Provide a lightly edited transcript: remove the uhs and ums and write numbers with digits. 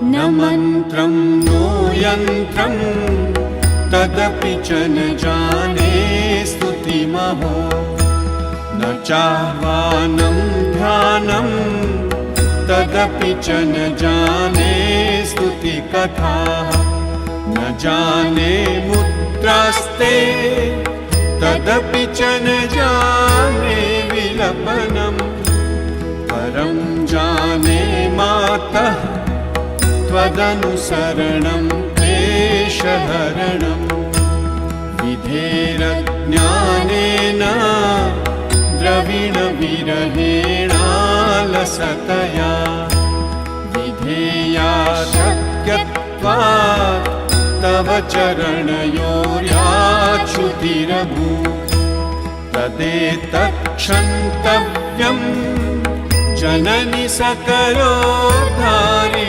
न मन्त्रं नो यन्त्रं तदपि च न जाने स्तुतिमहो न चाह्वानं ध्यानं तदपि च न जाने स्तुतिकथाः न जाने मुद्रास्ते तदपि च न जाने विलपनम् परं जाने मातः त्वदनुसरणं क्लेशहरणम् विधेरज्ञानेन द्रविणविरहेणालसतया विधेया शक्यत्वात् तव चरणयोर्याच्युतिरभूत् तदेतत्क्षन्तव्यं जननि सकलोद्धारिणि।